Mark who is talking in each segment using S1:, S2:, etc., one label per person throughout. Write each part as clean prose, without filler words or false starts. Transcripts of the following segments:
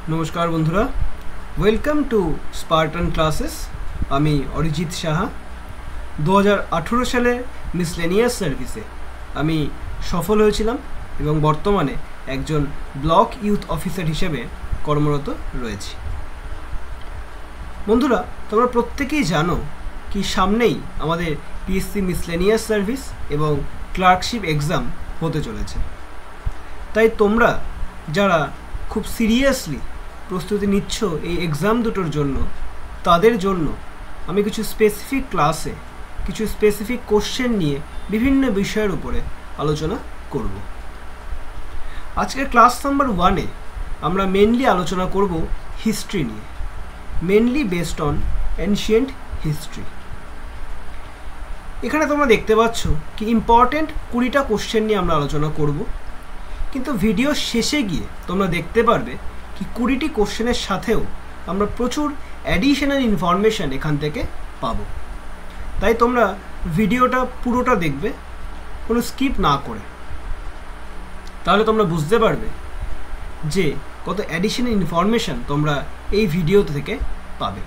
S1: নমস্কার বন্ধুরা, welcome to Spartan classes. আমি অরিজিৎ সাহা। 2018 সালে মিসলেনিয়াস সার্ভিসে আমি সফল হয়েছিলাম এবং বর্তমানে একজন ব্লক ইউথ অফিসার হিসেবে কর্মরত রয়েছি। বন্ধুরা, তোমরা প্রত্যেকেই জানো কি সামনেই আমাদের পিএসসি মিসলেনিয়াস সার্ভিস এবং ক্লার্কশিপ এক্সাম হতে চলেছে। তাই তোমরা যারা খুব সিরিয়াসলি প্রস্তুতি নিচ্ছ এই এক্সাম দুটোর জন্য, তাদের জন্য আমি কিছু স্পেসিফিক ক্লাসে কিছু স্পেসিফিক কোশ্চেন নিয়ে বিভিন্ন বিষয়ের উপরে আলোচনা করব। আজকের ক্লাস নাম্বার 1-এ আমরা মেনলি আলোচনা করব হিস্ট্রি নিয়ে, mainly based on ancient history. এখানে তোমরা দেখতে পাচ্ছ কি ইম্পর্টেন্ট 20টা কোশ্চেন নিয়ে আমরা আলোচনা করব, কিন্তু ভিডিও শেষে গিয়ে তোমরা দেখতে পারবে কি 20টি কোশ্চেনের সাথেও আমরা প্রচুর অ্যাডিশনাল ইনফরমেশান এখান থেকে পাবো। তাই তোমরা ভিডিওটা পুরোটা দেখবে, কোনো স্কিপ না করে। তাহলে তোমরা বুঝতে পারবে যে কত অ্যাডিশনাল ইনফরমেশান তোমরা এই ভিডিও থেকে পাবে।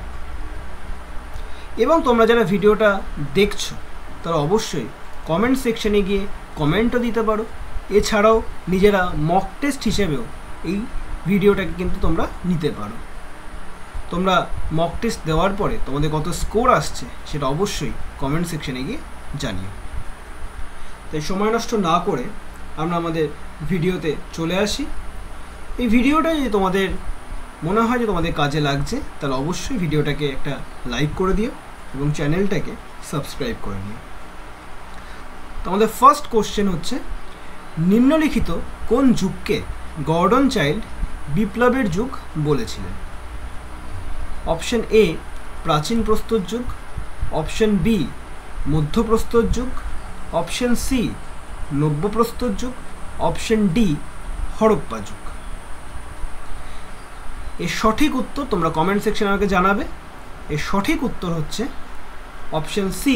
S1: এবং তোমরা যারা ভিডিওটা দেখছো তারা অবশ্যই কমেন্ট সেকশনে গিয়ে কমেন্টও দিতে পারো। এছাড়াও নিজেরা মক টেস্ট হিসেবেও এই ভিডিওটাকে কিন্তু তোমরা নিতে পারো। তোমরা মক টেস্ট দেওয়ার পরে তোমাদের কত স্কোর আসছে সেটা অবশ্যই কমেন্ট সেকশনে গিয়ে জানিও। তাই সময় নষ্ট না করে আমরা আমাদের ভিডিওতে চলে আসি। এই ভিডিওটা যদি তোমাদের মনে হয় যে তোমাদের কাজে লাগছে, তাহলে অবশ্যই ভিডিওটাকে একটা লাইক করে দিও এবং চ্যানেলটাকে সাবস্ক্রাইব করে নিও। তোমাদের ফার্স্ট কোশ্চেন হচ্ছে, নিম্নলিখিত কোন যুগকে গর্ডন চাইল্ড বিপ্লবের যুগ বলেছিলেন? অপশন এ প্রাচীন প্রস্তর যুগ, অপশন বি মধ্যপ্রস্তর যুগ, অপশন সি নব্যপ্রস্তর যুগ, অপশন ডি হরপ্পা যুগ। এর সঠিক উত্তর তোমরা কমেন্ট সেকশনে আমাকে জানাবে। এর সঠিক উত্তর হচ্ছে অপশন সি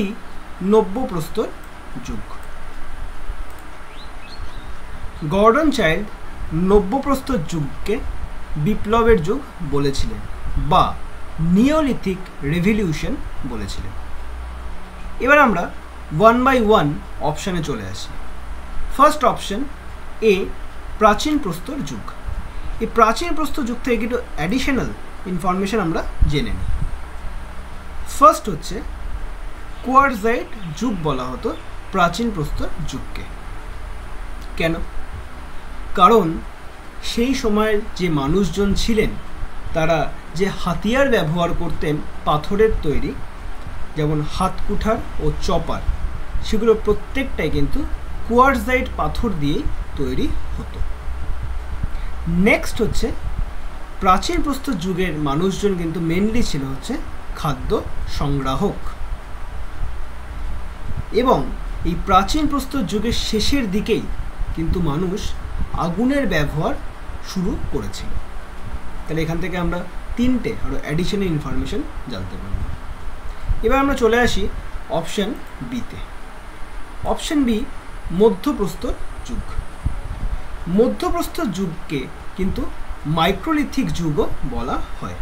S1: নব্যপ্রস্তর যুগ। গর্ডন চাইল্ড নব্যপ্রস্তর যুগকে বিপ্লবের যুগ বলেছিলেন বা নিওলিথিক রেভলিউশন বলেছিলেন। এবার আমরা 1 by 1 অপশানে চলে আসি। ফার্স্ট অপশন এ প্রাচীন প্রস্তর যুগ। এই প্রাচীন প্রস্তর যুগ থেকে একটু অ্যাডিশনাল ইনফরমেশন আমরা জেনে নিই। ফার্স্ট হচ্ছে কোয়ার্টজাইট যুগ বলা হতো প্রাচীন প্রস্তর যুগকে। কেন? কারণ সেই সময়ের যে মানুষজন ছিলেন তারা যে হাতিয়ার ব্যবহার করতেন পাথরের তৈরি, যেমন হাতকুঠার ও চপার, সেগুলো প্রত্যেকটাই কিন্তু কোয়ার্টজাইট পাথর দিয়েই তৈরি হতো। নেক্সট হচ্ছে প্রাচীন প্রস্তর যুগের মানুষজন কিন্তু মেনলি ছিল হচ্ছে খাদ্য সংগ্রাহক, এবং এই প্রাচীন প্রস্তর যুগের শেষের দিকেই কিন্তু মানুষ আগুনের ব্যবহার শুরু করেছিল। তাহলে এখান থেকে আমরা 3টে আরও অ্যাডিশনাল ইনফরমেশন জানতে পারব। এবার আমরা চলে আসি অপশান বিতে। অপশান বি মধ্যপ্রস্তর যুগ। মধ্যপ্রস্তর যুগকে কিন্তু মাইক্রোলিথিক যুগও বলা হয়।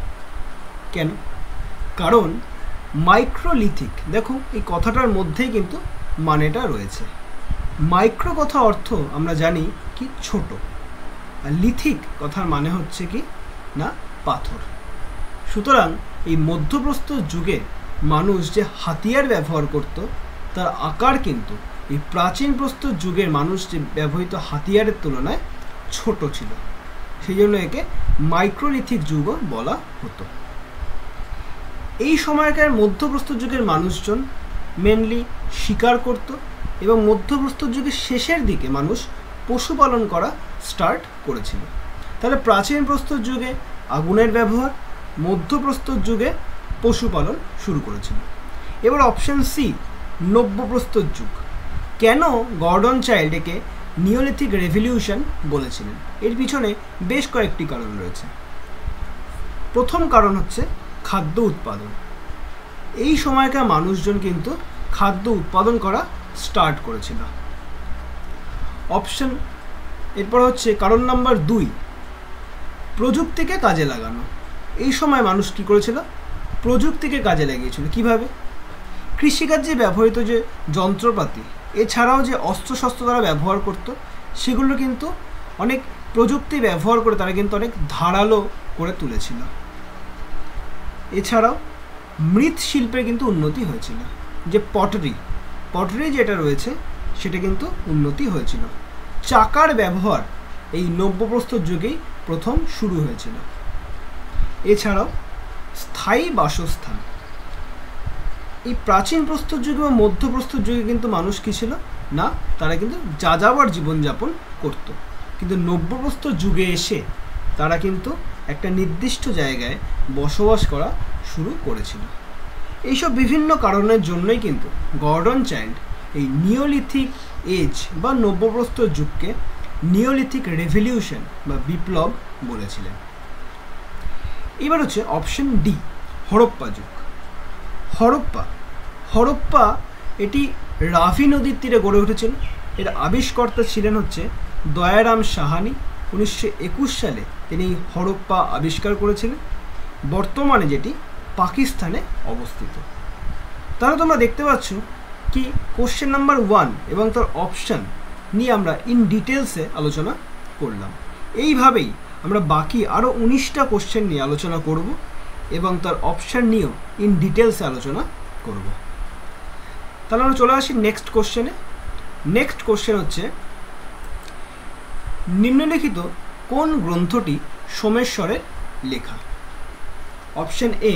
S1: কেন? কারণ মাইক্রোলিথিক, দেখো এই কথাটার মধ্যেই কিন্তু মানেটা রয়েছে। মাইক্রো কথা অর্থ আমরা জানি কি ছোট, আর লিথিক কথার মানে হচ্ছে কি না পাথর। সুতরাং এই মধ্যপ্রস্তর যুগে মানুষ যে হাতিয়ার ব্যবহার করত তার আকার কিন্তু এই প্রাচীন প্রস্তর যুগের মানুষ যে ব্যবহৃত হাতিয়ারের তুলনায় ছোট ছিল, সেই জন্য একে মাইক্রোলিথিক যুগও বলা হতো। এই সময়কার মধ্যপ্রস্তর যুগের মানুষজন মেনলি শিকার করত এবং মধ্যপ্রস্তর যুগের শেষের দিকে মানুষ পশুপালন করা স্টার্ট করেছিল। তাহলে প্রাচীন প্রস্তর যুগে আগুনের ব্যবহার, মধ্যপ্রস্তর যুগে পশুপালন শুরু করেছিল। এবার অপশন সি নব্যপ্রস্তর যুগ। কেন গর্ডন চাইল্ড একে নিওলিথিক রেভলিউশন বলেছিলেন? এর পিছনে বেশ কয়েকটি কারণ রয়েছে। প্রথম কারণ হচ্ছে খাদ্য উৎপাদন। এই সময়কার মানুষজন কিন্তু খাদ্য উৎপাদন করা স্টার্ট করেছিল। অপশন এরপর হচ্ছে কারণ নাম্বার 2, প্রযুক্তিকে কাজে লাগানো। এই সময় মানুষ কী করেছিল? প্রযুক্তিকে কাজে লাগিয়েছিল। কিভাবে? কৃষিকার্যে ব্যবহৃত যে যন্ত্রপাতি, এছাড়াও যে অস্ত্রশস্ত্র তারা ব্যবহার করত, সেগুলো কিন্তু অনেক প্রযুক্তি ব্যবহার করে তারা কিন্তু অনেক ধারালো করে তুলেছিল। এছাড়াও মৃৎশিল্পের কিন্তু উন্নতি হয়েছিল। যে পটারি যেটা রয়েছে সেটা কিন্তু উন্নতি হয়েছিল। চাকার ব্যবহার এই নব্যপ্রস্তর যুগেই প্রথম শুরু হয়েছিল। এছাড়াও স্থায়ী বাসস্থান, এই প্রাচীন প্রস্তর যুগে বা মধ্যপ্রস্তর যুগে কিন্তু মানুষ কী ছিল না, তারা কিন্তু যাযাবর জীবনযাপন করত। কিন্তু নব্যপ্রস্তর যুগে এসে তারা কিন্তু একটা নির্দিষ্ট জায়গায় বসবাস করা শুরু করেছিল। এইসব বিভিন্ন কারণের জন্যই কিন্তু গর্ডন চাইল্ড এই নিওলিথিক এজ বা নব্যপ্রস্তর যুগকে নিওলিথিক রেভলিউশন বা বিপ্লব বলেছিলেন। এবার হচ্ছে অপশন ডি, হরপ্পা যুগ। হরপ্পা এটি রাভি নদীর তীরে গড়ে উঠেছিল। এর আবিষ্কর্তা ছিলেন হচ্ছে দয়ারাম সাহানি। 1921 সালে তিনি হরপ্পা আবিষ্কার করেছিলেন, বর্তমানে যেটি পাকিস্তানে অবস্থিত। তাহলে তোমরা দেখতে পাচ্ছ কি কোশ্চেন নাম্বার 1 এবং তার অপশান নিয়ে আমরা ইন ডিটেলসে আলোচনা করলাম। এইভাবেই আমরা বাকি আরও 19টা কোশ্চেন নিয়ে আলোচনা করব এবং তার অপশান নিয়েও ইন ডিটেলসে আলোচনা করব। তাহলে আমরা চলে আসি নেক্সট কোশ্চেনে। নেক্সট কোশ্চেন হচ্ছে, নিম্নলিখিত কোন গ্রন্থটি সোমেশ্বরের লেখা? Option A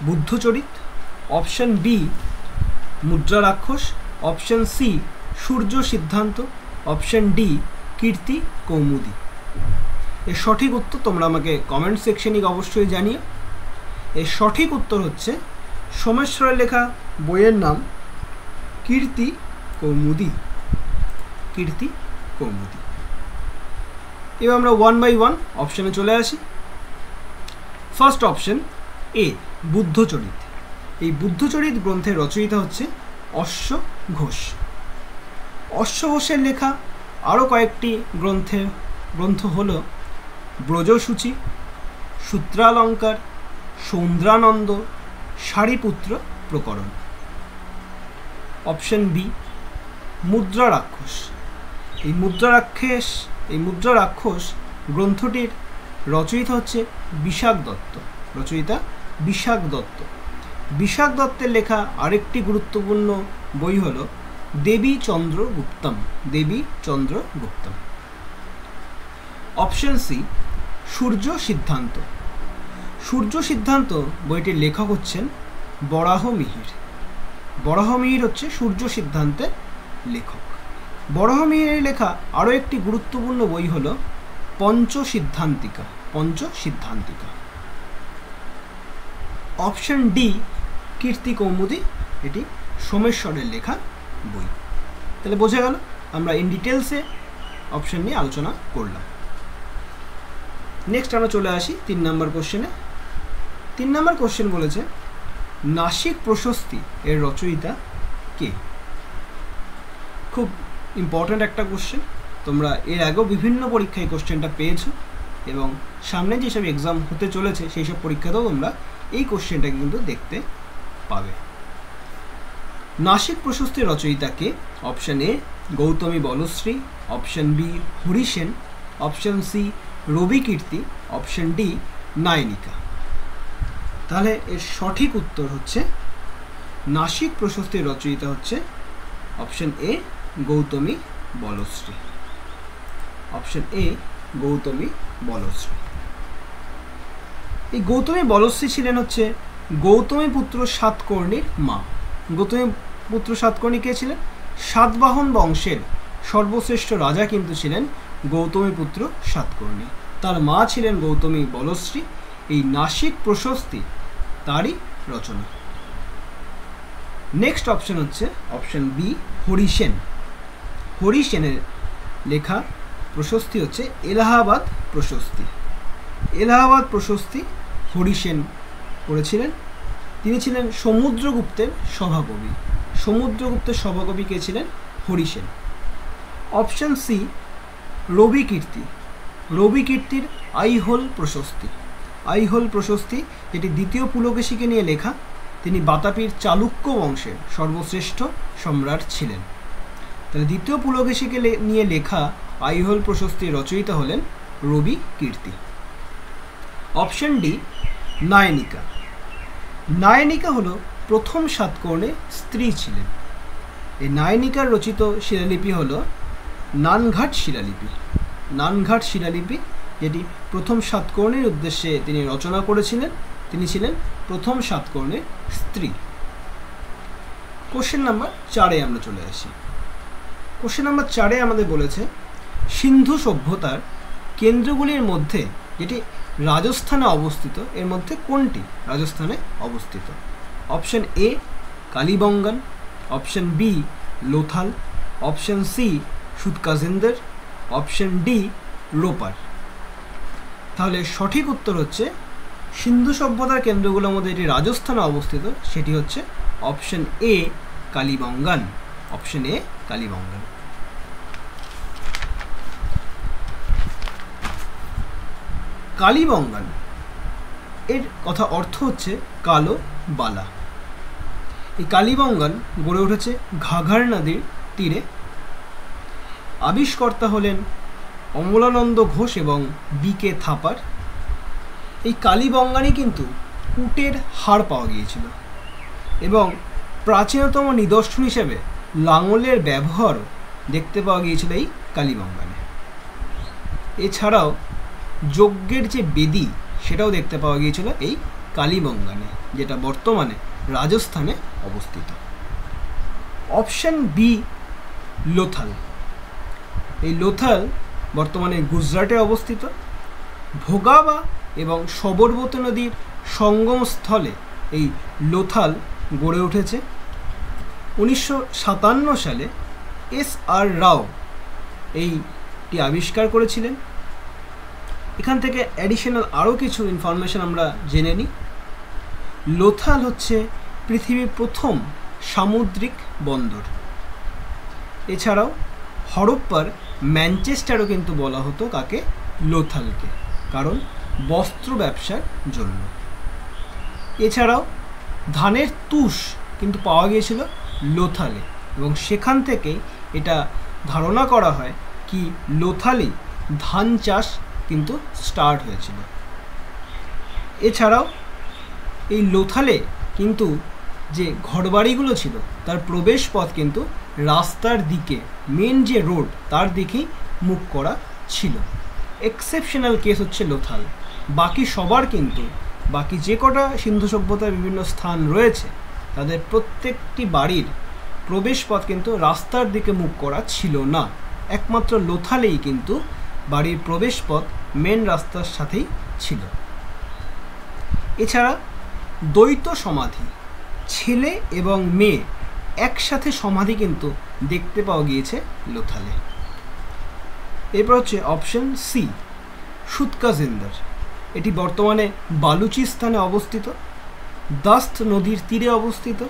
S1: Buddhacharita, option B Mudrarakshasa, option C সূর্য সিদ্ধান্ত, অপশন ডি কীর্তি কৌমুদী। এর সঠিক উত্তর তোমরা আমাকে কমেন্ট সেকশনে অবশ্যই জানিও। এর সঠিক উত্তর হচ্ছে সোমেশ্বরের লেখা বইয়ের নাম কীর্তি কৌমুদী। কীর্তি কৌমুদী। এবার আমরা 1 বাই 1 অপশানে চলে আসি। First option A Buddhacharita. এই বুদ্ধচরিত গ্রন্থের রচয়িতা হচ্ছে অশ্ব ঘোষ। অশ্ব ঘোষের লেখা আরও কয়েকটি গ্রন্থ হল ব্রজসূচি, সূত্রালঙ্কার, সৌন্দ্রানন্দ, সারিপুত্র প্রকরণ। অপশন বি মুদ্রা রাক্ষস। এই মুদ্রা রাক্ষস গ্রন্থটির রচয়িতা হচ্ছে বিশাখ দত্ত। বিশাখ দত্তের লেখা আরেকটি গুরুত্বপূর্ণ বই হল দেবী চন্দ্রগুপ্তম। অপশন সি সূর্য সিদ্ধান্ত বইটির লেখক হচ্ছেন বরাহমিহির হচ্ছে সূর্য সিদ্ধান্তের লেখক। বরাহমিহিরের লেখা আরও একটি গুরুত্বপূর্ণ বই হল পঞ্চসিদ্ধান্তিকা। অপশন ডি কীর্তি কৌমুদী, এটি সোমেশ্বরের লেখা বই। তাহলে বোঝা গেল আমরা ইন ডিটেলসে অপশন নিয়ে আলোচনা করলাম। নেক্সট আমরা চলে আসি 3 নম্বর কোশ্চেনে। 3 নম্বর কোশ্চেন বলেছে, নাসিক প্রশস্তি এর রচয়িতা কে? খুব ইম্পর্ট্যান্ট একটা কোশ্চেন। তোমরা এর আগেও বিভিন্ন পরীক্ষায় কোশ্চেনটা পেয়েছো এবং সামনে যেসব এক্সাম হতে চলেছে সেই সব পরীক্ষাতেও তোমরা এই কোশ্চেনটাকে কিন্তু দেখতে পাবে। নাসিক প্রশস্তির রচয়িতা কে? Option A Gautami Balashri, option B Harisena, option C Ravikirti, option D Nayanika. তাহলে এর সঠিক উত্তর হচ্ছে নাসিক প্রশস্তির রচয়িতা হচ্ছে অপশন এ গৌতমী বলশ্রী। এই গৌতমী বলশ্রী ছিলেন হচ্ছে গৌতমীপুত্র সাতকর্ণীর মা। গৌতমীপুত্র সাতকর্ণী কে ছিলেন? সাতবাহন বংশের সর্বশ্রেষ্ঠ রাজা কিন্তু ছিলেন গৌতমীপুত্র সাতকর্ণী। তার মা ছিলেন গৌতমী বলশ্রী। এই নাসিক প্রশস্তি তারই রচনা। নেক্সট অপশন হচ্ছে অপশন বি হরিসেনের লেখা প্রশস্তি হচ্ছে এলাহাবাদ প্রশস্তি হরিসেন করেছিলেন। তিনি ছিলেন সমুদ্রগুপ্তের সভাকবি। কে ছিলেন? হরিসেন। অপশন সি রবি কীর্তির আইহোল প্রশস্তি। আইহোল প্রশস্তি যেটি দ্বিতীয় পুলকেশীকে নিয়ে লেখা। তিনি বাতাপির চালুক্য বংশের সর্বশ্রেষ্ঠ সম্রাট ছিলেন। তাহলে দ্বিতীয় পুলকেশীকে নিয়ে লেখা আইহোল প্রশস্তির রচয়িতা হলেন রবি কীর্তি। Option D নায়নিকা। নায়নিকা হলো প্রথম সাতকর্ণের স্ত্রী ছিলেন। এই নায়নিকার রচিত শিলালিপি হলো নানঘাট শিলালিপি। নানঘাট শিলালিপি যেটি প্রথম সাতকর্ণের উদ্দেশ্যে তিনি রচনা করেছিলেন। তিনি ছিলেন প্রথম সাতকর্ণের স্ত্রী। কোশ্চেন নাম্বার 4-এ আমরা চলে আসি। কোশ্চেন নাম্বার 4-এ আমাদের বলেছে সিন্ধু সভ্যতার কেন্দ্রগুলির মধ্যে যেটি রাজস্থানে অবস্থিত, এর মধ্যে কোনটি রাজস্থানে অবস্থিত? Option A Kalibangan, option B Lothal, option C Sutkagendor, option D Ropar. তাহলে সঠিক উত্তর হচ্ছে সিন্ধু সভ্যতার কেন্দ্রগুলোর মধ্যে যেটি রাজস্থানে অবস্থিত সেটি হচ্ছে option A Kalibangan. Option A Kalibangan. Kalibangan এর কথা অর্থ হচ্ছে কালো বালা। এই কালীবঙ্গান গড়ে উঠেছে ঘাঘর নদীর তীরে। আবিষ্কর্তা হলেন অমলানন্দ ঘোষ এবং বি.কে. থাপার। এই কালীবঙ্গানে কিন্তু উটের হাড় পাওয়া গিয়েছিল এবং প্রাচীনতম নিদর্শন হিসেবে লাঙলের ব্যবহারও দেখতে পাওয়া গিয়েছিল এই কালীবঙ্গানে। এছাড়াও যজ্ঞের যে বেদি সেটাও দেখতে পাওয়া গিয়েছিল এই কালীবঙ্গানে, যেটা বর্তমানে রাজস্থানে অবস্থিত। Option B Lothal. এই লোথাল বর্তমানে গুজরাটে অবস্থিত। ভোগাবা এবং সবরমতী নদীর সঙ্গমস্থলে এই লোথাল গড়ে উঠেছে। 1957 সালে এস.আর. রাও এইটি আবিষ্কার করেছিলেন। এখান থেকে অ্যাডিশনাল আরও কিছু ইনফরমেশন আমরা জেনে নিই। লোথাল হচ্ছে পৃথিবীর প্রথম সামুদ্রিক বন্দর। এছাড়াও হরপ্পার ম্যানচেস্টারও কিন্তু বলা হতো কাকে? লোথালকে, কারণ বস্ত্র ব্যবসার জন্য। এছাড়াও ধানের তুষ কিন্তু পাওয়া গিয়েছিল লোথালে এবং সেখান থেকেই এটা ধারণা করা হয় কি লোথালেই ধান চাষ কিন্তু স্টার্ট হয়েছিল। এছাড়াও এই লোথালে কিন্তু যে ঘরবাড়িগুলো ছিল তার প্রবেশ পথ কিন্তু রাস্তার দিকে, মেন যে রোড তার দিকেই মুখ করা ছিল। এক্সেপশনাল কেস হচ্ছে লোথাল। বাকি সবার কিন্তু বাকি যে কটা সিন্ধু সভ্যতার বিভিন্ন স্থান রয়েছে তাদের প্রত্যেকটি বাড়ির প্রবেশ পথ কিন্তু রাস্তার দিকে মুখ করা ছিল না। একমাত্র লোথালেই কিন্তু বাড়ির প্রবেশ পথ মেন রাস্তার সাথেই ছিল। এছাড়া দ্বৈত সমাধি, ছেলে এবং মেয়ে একসাথে সমাধি কিন্তু দেখতে পাওয়া গিয়েছে লোথালে। এরপর হচ্ছে অপশন সি সুতকাজিন্দর। এটি বর্তমানে বালুচিস্তানে অবস্থিত, দাস্ত নদীর তীরে অবস্থিত।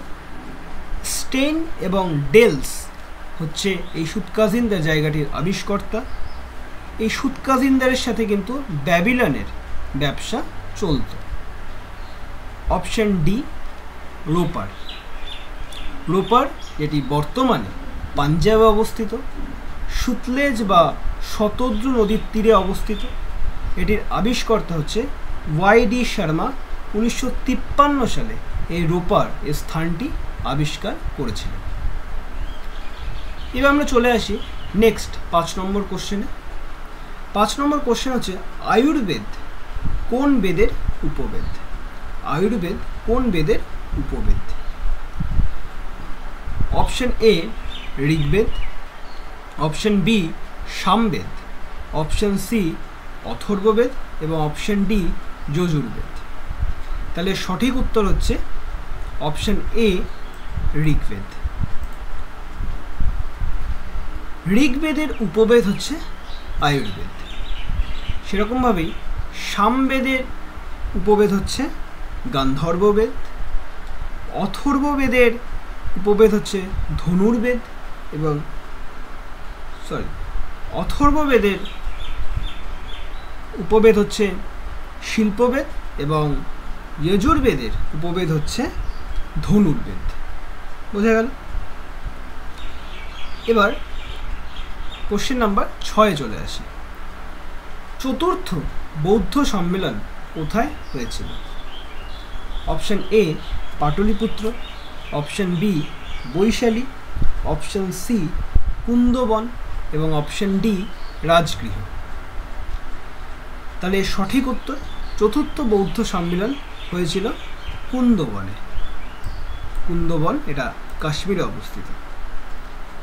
S1: স্টেইন এবং ডেলস হচ্ছে এই সুতকাজিন্দর জায়গাটির আবিষ্কর্তা। এই সুতকাজিন্দারের সাথে কিন্তু ব্যাবিলনের ব্যবসা চলত। Option D Ropar. রোপার যেটি বর্তমানে পাঞ্জাবে অবস্থিত, সুতলেজ বা শতদ্রু নদীর তীরে অবস্থিত। এটির আবিষ্কর্তা হচ্ছে ওয়াই.ডি. শর্মা। 1953 সালে এই রোপার এই স্থানটি আবিষ্কার করেছিলেন। এবার আমরা চলে আসি নেক্সট 5 নম্বর কোশ্চেনে। 5 নম্বর কোশ্চেন হচ্ছে আয়ুর্বেদ কোন বেদের উপবেদ? আয়ুর্বেদ কোন বেদের উপবেদ? Option A Rigveda, option B Samaveda, option C Atharvaveda এবং অপশন ডি যজুর্বেদ। তাহলে সঠিক উত্তর হচ্ছে অপশন এ ঋগ্বেদ। ঋগ্বেদের উপবেদ হচ্ছে আয়ুর্বেদ। সেরকমভাবেই সামবেদের উপবেদ হচ্ছে গান্ধর্ববেদ, অথর্ববেদের উপবেদ হচ্ছে ধনুর্বেদ এবং অথর্ববেদের উপবেদ হচ্ছে শিল্পবেদ এবং যজুর্বেদের উপবেদ হচ্ছে ধনুর্বেদ। বোঝা গেল? এবার কোশ্চেন নাম্বার 6 চলে আসি। চতুর্থ বৌদ্ধ সম্মেলন কোথায় হয়েছিল? Option A Pataliputra, option B Vaishali, option C Kundavana এবং অপশন ডি রাজগৃহ। তাহলে সঠিক উত্তর চতুর্থ বৌদ্ধ সম্মেলন হয়েছিল কুন্দবনে। কুন্দবন এটা কাশ্মীরে অবস্থিত।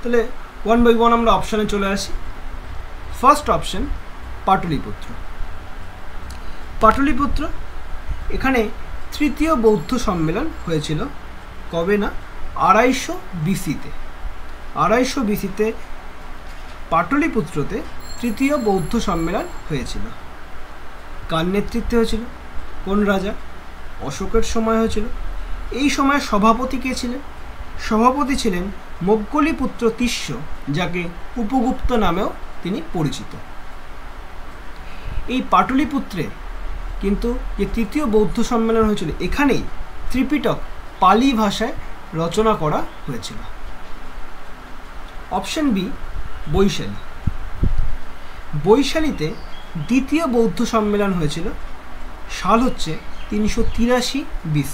S1: তাহলে 1 by 1 আমরা অপশানে চলে আসি। First option Pataliputra. পাটলিপুত্র এখানে তৃতীয় বৌদ্ধ সম্মেলন হয়েছিল কবে না 250 BC-তে। 250 BC-তে পাটলিপুত্রতে তৃতীয় বৌদ্ধ সম্মেলন হয়েছিল। কার নেতৃত্বে হয়েছিল? কোন রাজা? অশোকের সময় হয়েছিল। এই সময় সভাপতি কে ছিলেন? সভাপতি ছিলেন মোগ্গলিপুত্র তিস্য, যাকে উপগুপ্ত নামেও তিনি পরিচিত। এই পাটলিপুত্রে কিন্তু যে তৃতীয় বৌদ্ধ সম্মেলন হয়েছিল, এখানেই ত্রিপিটক পালি ভাষায় রচনা করা হয়েছিল। Option B Vaishali. বৈশালীতে দ্বিতীয় বৌদ্ধ সম্মেলন হয়েছিল, সাল হচ্ছে 383 BC।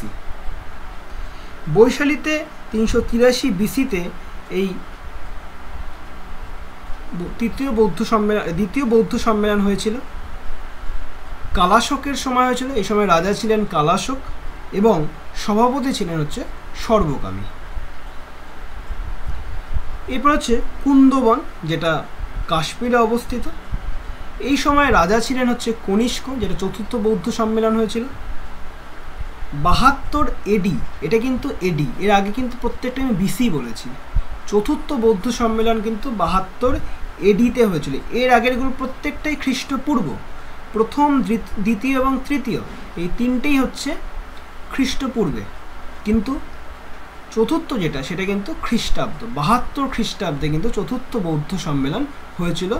S1: বৈশালীতে 383 BC-তে এই দ্বিতীয় বৌদ্ধ সম্মেলন হয়েছিল। কালাশোকের সময় হয়েছিল। এই সময় রাজা ছিলেন কালাশোক এবং সভাপতি ছিলেন হচ্ছে সর্বকামী। এরপর হচ্ছে কুন্দবন, যেটা কাশ্মীরে অবস্থিত। এই সময় রাজা ছিলেন হচ্ছে কনিষ্ক, যেটা চতুর্থ বৌদ্ধ সম্মেলন হয়েছিল। 72 AD, এটা কিন্তু এডি, এর আগে কিন্তু প্রত্যেকটা আমি BC বলেছি। চতুর্থ বৌদ্ধ সম্মেলন কিন্তু 72 AD-তে হয়েছিল। এর আগেরগুলো প্রত্যেকটাই খ্রিস্টপূর্ব। প্রথম, দ্বিতীয় এবং তৃতীয় এই তিনটেই হচ্ছে খ্রিস্টপূর্বে, কিন্তু চতুর্থ যেটা সেটা কিন্তু খ্রিস্টাব্দ। 72 খ্রিস্টাব্দে কিন্তু চতুর্থ বৌদ্ধ সম্মেলন হয়েছিল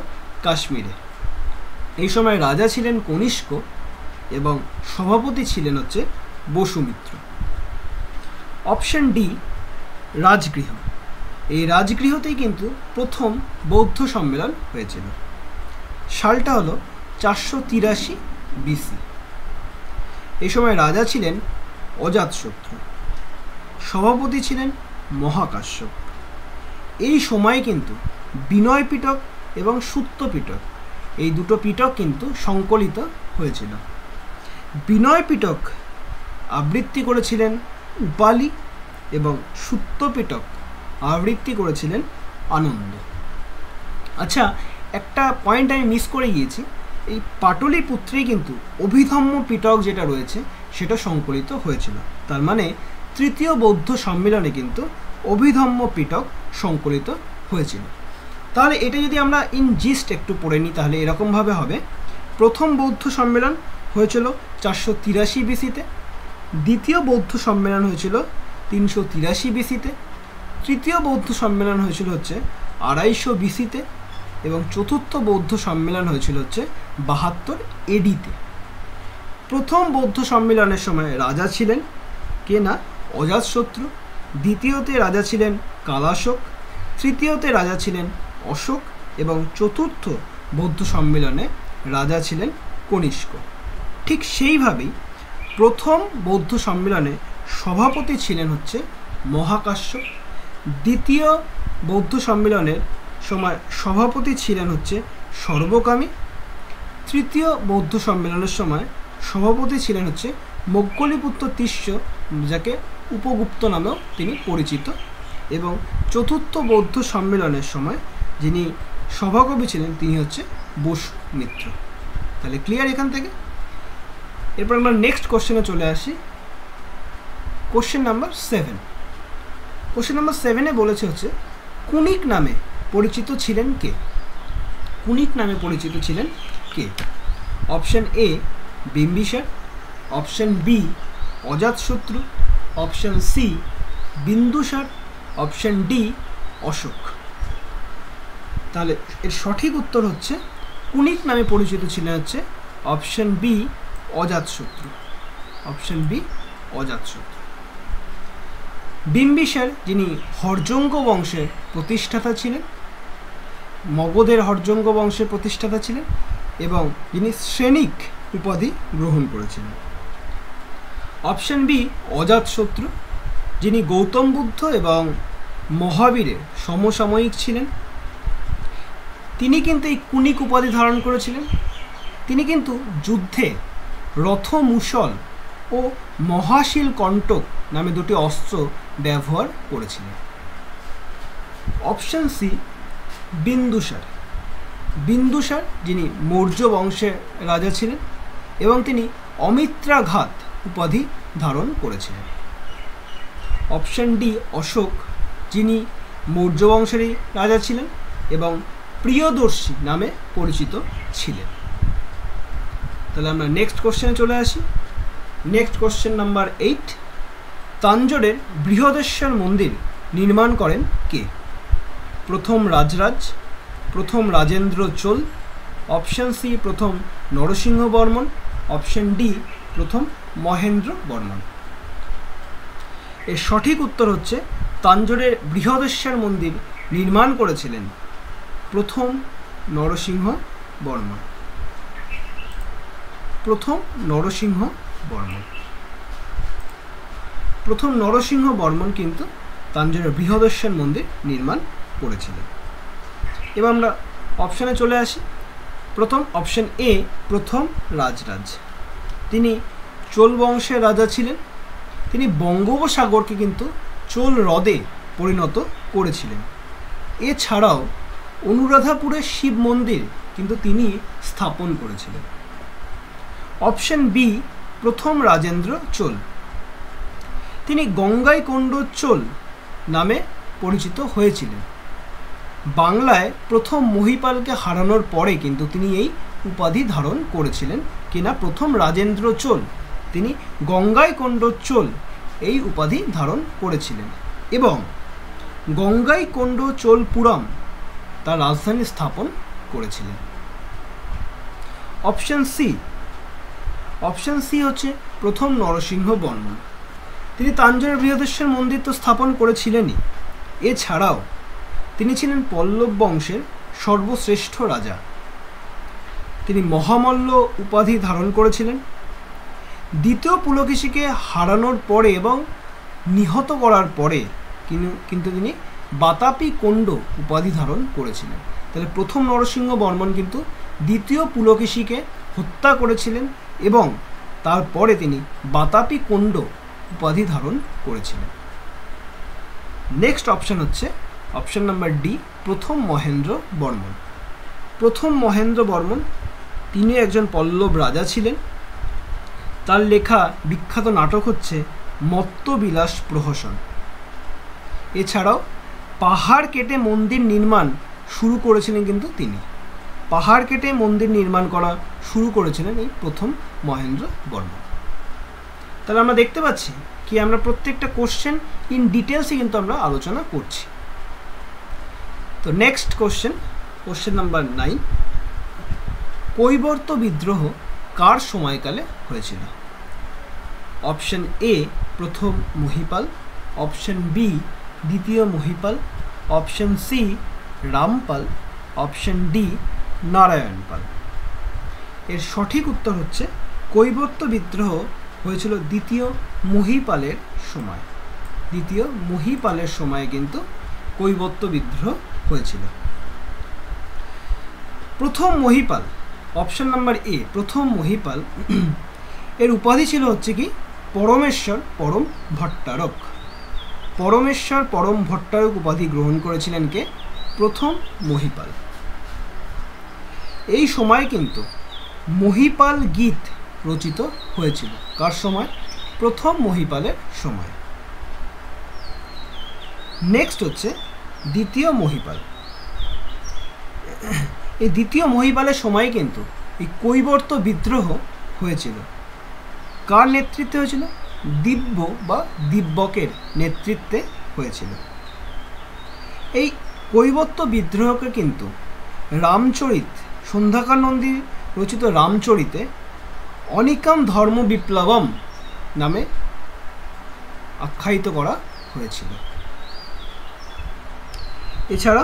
S1: কাশ্মীরে। এই সময় রাজা ছিলেন কনিষ্ক এবং সভাপতি ছিলেন হচ্ছে বসুমিত্র। Option D Rajgriha. এই রাজগৃহতেই কিন্তু প্রথম বৌদ্ধ সম্মেলন হয়েছিল। সালটা হলো 483 BC। এই সময় রাজা ছিলেন অজাতশত্রু, সভাপতি ছিলেন মহাকাশ্যপ। এই সময় কিন্তু বিনয় পিটক এবং সুত্ত পিটক, এই দুটো পিটক কিন্তু সংকলিত হয়েছিল। বিনয় পিটক আবৃত্তি করেছিলেন উপালি এবং সুত্ত পিটক আবৃত্তি করেছিলেন আনন্দ। আচ্ছা, একটা পয়েন্ট আমি মিস করে গিয়েছি। এই পাটলিপুত্রেই কিন্তু অভিধম্ম পিটক যেটা রয়েছে সেটা সংকলিত হয়েছিল। তার মানে তৃতীয় বৌদ্ধ সম্মেলনে কিন্তু অভিধম্ম পিটক সংকলিত হয়েছিল। তাহলে এটা যদি আমরা ইন জিস্ট একটু পড়ে নিই তাহলে এরকমভাবে হবে। প্রথম বৌদ্ধ সম্মেলন হয়েছিল 483 BC-তে, দ্বিতীয় বৌদ্ধ সম্মেলন হয়েছিল 383 BC-তে, তৃতীয় বৌদ্ধ সম্মেলন হয়েছিল হচ্ছে 250 BC-তে এবং চতুর্থ বৌদ্ধ সম্মেলন হয়েছিল হচ্ছে 72 AD-তে। প্রথম বৌদ্ধ সম্মেলনের সময় রাজা ছিলেন কে না অজাতশত্রু, দ্বিতীয়তে রাজা ছিলেন কালাশোক, তৃতীয়তে রাজা ছিলেন অশোক এবং চতুর্থ বৌদ্ধ সম্মেলনে রাজা ছিলেন কনিষ্ক। ঠিক সেইভাবেই প্রথম বৌদ্ধ সম্মেলনে সভাপতি ছিলেন হচ্ছে মহাকাশ্যপ, দ্বিতীয় বৌদ্ধ সম্মেলনের সময় সভাপতি ছিলেন হচ্ছে সর্বকামী, তৃতীয় বৌদ্ধ সম্মেলনের সময় সভাপতি ছিলেন হচ্ছে মোগ্গলিপুত্র তিস্য, যাকে উপগুপ্ত নামেও তিনি পরিচিত, এবং চতুর্থ বৌদ্ধ সম্মেলনের সময় যিনি সভাকবি ছিলেন তিনি হচ্ছে বসুমিত্র। তাহলে ক্লিয়ার এখান থেকে? এরপর আমরা নেক্সট কোশ্চেনে চলে আসি। Question number 7। কোশ্চেন নাম্বার 7-এ বলেছে হচ্ছে কুনিক নামে পরিচিত ছিলেন কে? কুনিক নামে পরিচিত ছিলেন কে? Option A Bimbisara, option B Ajatashatru, option C Bindusara, option D Ashoka. তাহলে এর সঠিক উত্তর হচ্ছে কুনিক নামে পরিচিত ছিলেন হচ্ছে option B Ajatashatru. Option B অজাতশত্রু। বিম্বিসার যিনি হর্যঙ্গ বংশের প্রতিষ্ঠাতা ছিলেন, মগধের হর্যঙ্গ বংশের প্রতিষ্ঠাতা ছিলেন এবং যিনি শ্রেণিক উপাধি গ্রহণ করেছিলেন। অপশন বি অজাতশত্রু, যিনি গৌতম বুদ্ধ এবং মহাবীরের সমসাময়িক ছিলেন। তিনি কিন্তু এই কুনিক উপাধি ধারণ করেছিলেন। তিনি কিন্তু যুদ্ধে রথমূষল ও মহাশীল কণ্টক নামে দুটি অস্ত্র ব্যবহার করেছিলেন। Option C Bindusara. বিন্দুসার যিনি মৌর্য বংশের রাজা ছিলেন এবং তিনি অমিত্রাঘাত উপাধি ধারণ করেছিলেন। অপশন ডি অশোক, যিনি মৌর্য বংশেরই রাজা ছিলেন এবং প্রিয়দর্শী নামে পরিচিত ছিলেন। তাহলে আমরা নেক্সট কোশ্চেনে চলে আসি। নেক্সট কোশ্চেন নাম্বার 8, তাঞ্জোরের বৃহদেশ্বর মন্দির নির্মাণ করেন কে? প্রথম রাজরাজ, প্রথম রাজেন্দ্র চোল, অপশন সি প্রথম নরসিংহ বর্মন, অপশন ডি প্রথম মহেন্দ্র বর্মন। এর সঠিক উত্তর হচ্ছে তাঞ্জোরের বৃহদেশ্বর মন্দির নির্মাণ করেছিলেন প্রথম নরসিংহ বর্মন। প্রথম নরসিংহ বর্মন। প্রথম নরসিংহ বর্মন কিন্তু তাঞ্জোরের বৃহদেশ্বর মন্দির নির্মাণ করেছিলেন। এবার আমরা অপশানে চলে আসি। প্রথম অপশন এ প্রথম রাজরাজ। তিনি চোল বংশের রাজা ছিলেন। তিনি বঙ্গোপসাগরকে কিন্তু চোল হ্রদে পরিণত করেছিলেন। এছাড়াও অনুরাধাপুরের শিব মন্দির কিন্তু তিনি স্থাপন করেছিলেন। অপশন বি প্রথম রাজেন্দ্র চোল। তিনি গঙ্গাইকোন্ড চোল নামে পরিচিত হয়েছিলেন। বাংলায় প্রথম মহিপালকে হারানোর পরে কিন্তু তিনি এই উপাধি ধারণ করেছিলেন কিনা প্রথম রাজেন্দ্র চোল, তিনি গঙ্গাইকোন্ড চোল এই উপাধি ধারণ করেছিলেন এবং গঙ্গাইকোন্ড চোলপুরম তার রাজধানী স্থাপন করেছিলেন। অপশন সি, অপশন সি হচ্ছে প্রথম নরসিংহ বর্মন। তিনি তাঞ্জোরের বৃহদেশ্বর মন্দির তো স্থাপন করেছিলেনই, এছাড়াও তিনি ছিলেন পল্লব বংশের সর্বশ্রেষ্ঠ রাজা। তিনি মহামল্ল উপাধি ধারণ করেছিলেন। দ্বিতীয় পুলকেশীকে হারানোর পরে এবং নিহত করার পরে কিন্তু তিনি বাতাপি কোন্ড উপাধি ধারণ করেছিলেন। তাহলে প্রথম নরসিংহ বর্মন কিন্তু দ্বিতীয় পুলকেশীকে হত্যা করেছিলেন এবং তারপরে তিনি বাতাপি কোন্ড উপাধি ধারণ করেছিলেন। নেক্সট অপশন হচ্ছে অপশন নাম্বার ডি প্রথম মহেন্দ্র বর্মন। প্রথম মহেন্দ্র বর্মন তিনি একজন পল্লব রাজা ছিলেন। তার লেখা বিখ্যাত নাটক হচ্ছে মত্তবিলাস প্রহসন। এছাড়াও পাহাড় কেটে মন্দির নির্মাণ শুরু করেছিলেন কিন্তু তিনি। পাহাড় কেটে মন্দির নির্মাণ করা শুরু করেছিলেন এই প্রথম মহেন্দ্র বর্মন। তাহলে আমরা দেখতে পাচ্ছি কি আমরা প্রত্যেকটা কোশ্চেন ইন ডিটেলসে কিন্তু আমরা আলোচনা করছি। তো নেক্সট কোশ্চেন, কোশ্চেন নাম্বার 9, কৈবর্ত বিদ্রোহ কার সময়কালে হয়েছিল? অপশন এ প্রথম মহিপাল, অপশন বি দ্বিতীয় Mahipala, option C Ramapala, option D Narayanapala. এর সঠিক উত্তর হচ্ছে কৈবর্ত বিদ্রোহ হয়েছিল দ্বিতীয় মহিপালের সময়। দ্বিতীয় মহিপালের সময়ে কিন্তু কৈবর্ত বিদ্রোহ হয়েছিল। প্রথম মহিপাল, অপশন নাম্বার এ প্রথম মহিপাল, এর উপাধি ছিল হচ্ছে কি পরমেশ্বর পরম ভট্টারক। পরমেশ্বর পরম ভট্টারক উপাধি গ্রহণ করেছিলেন কে? প্রথম মহিপাল। এই সময় কিন্তু মহিপাল গীত রচিত হয়েছিল। কার সময়? প্রথম মহিপালের সময়। নেক্সট হচ্ছে দ্বিতীয় মহিপাল। এই দ্বিতীয় মহিপালের সময় কিন্তু এই কৈবর্ত বিদ্রোহ হয়েছিল। কার নেতৃত্বে হয়েছিল? দিব্য বা দিব্যকের নেতৃত্বে হয়েছিল। এই কৈবর্ত বিদ্রোহকে কিন্তু রামচরিত, সন্ধ্যাকার নন্দী রচিত রামচরিতে অনিকাম ধর্ম বিপ্লবম নামে আখ্যায়িত করা হয়েছিল। এছাড়া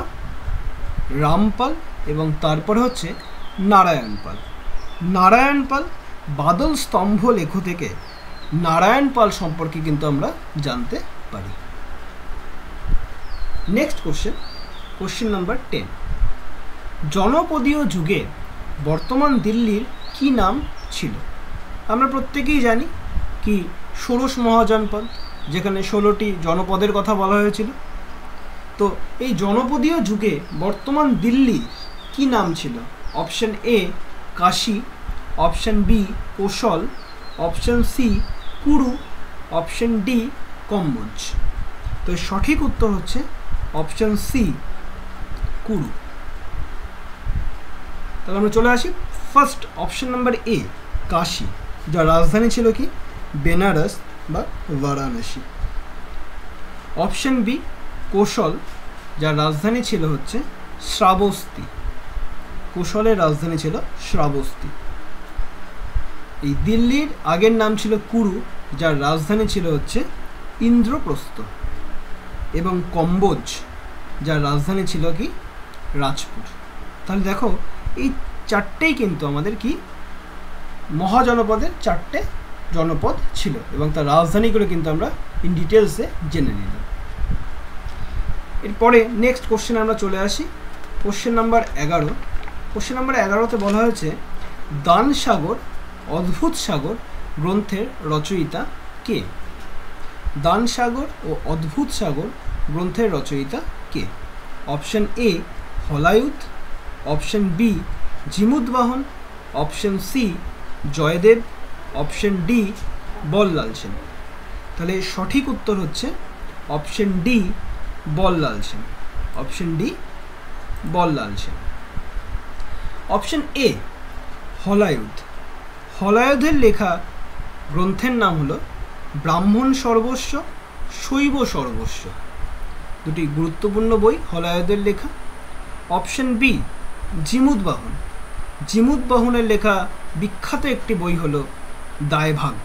S1: রামপাল এবং তারপরে হচ্ছে নারায়ণ পাল। নারায়ণ পাল বাদল স্তম্ভ লেখ থেকে নারায়ণ পাল সম্পর্কে কিন্তু আমরা জানতে পারি। Next question number 10। জনপদীয় যুগে বর্তমান দিল্লির কি নাম ছিল? আমরা প্রত্যেকেই জানি কি ষোড়শ মহাজনপদ, যেখানে 16টি জনপদের কথা বলা হয়েছিল। তো এই জনপদীয় যুগে বর্তমান দিল্লি কি নাম ছিল? Option A Kashi, option B Kosala, option C Kuru, option D Kamboja. তো সঠিক উত্তর হচ্ছে অপশন সি কুরু। তাহলে আমরা চলে আসি ফার্স্ট অপশন নাম্বার এ কাশী, যার রাজধানী ছিল কি বেনারস বা বারাণসী। অপশন বি কোশল, যার রাজধানী ছিল হচ্ছে শ্রাবস্তি। কোশলের রাজধানী ছিল শ্রাবস্তি। এই দিল্লির আগের নাম ছিল কুরু, যার রাজধানী ছিল হচ্ছে ইন্দ্রপ্রস্থ। এবং কম্বোজ, যার রাজধানী ছিল কি রাজপুর। তাহলে দেখো এই চারটেই কিন্তু আমাদের কি মহাজনপদের চারটে জনপদ ছিল এবং তার রাজধানীগুলো কিন্তু আমরা ইন ডিটেলসে জেনে নিলাম। এরপরে নেক্সট কোশ্চেন আমরা চলে আসি কোশ্চেন নাম্বার 11। কোশ্চেন নাম্বার 11তে বলা হয়েছে দান সাগর অদ্ভুত সাগর গ্রন্থের রচয়িতা কে? দান সাগর ও অদ্ভুত সাগর গ্রন্থের রচয়িতা কে? Option A Halayudha, option B Jimutavahana, option C Jayadeva, option D Ballal Sen. তাহলে সঠিক উত্তর হচ্ছে option D Ballal Sen. Option D Ballal Sen. Option A Halayudha. হলায়ুদের লেখা গ্রন্থের নাম হলো ব্রাহ্মণ সর্বস্ব, শৈব সর্বস্ব। দুটি গুরুত্বপূর্ণ বই হলায়ুদের লেখা। Option B Jimutavahana. জিমুদ্বাহনের লেখা বিখ্যাত একটি বই হলো দায়ভাগ।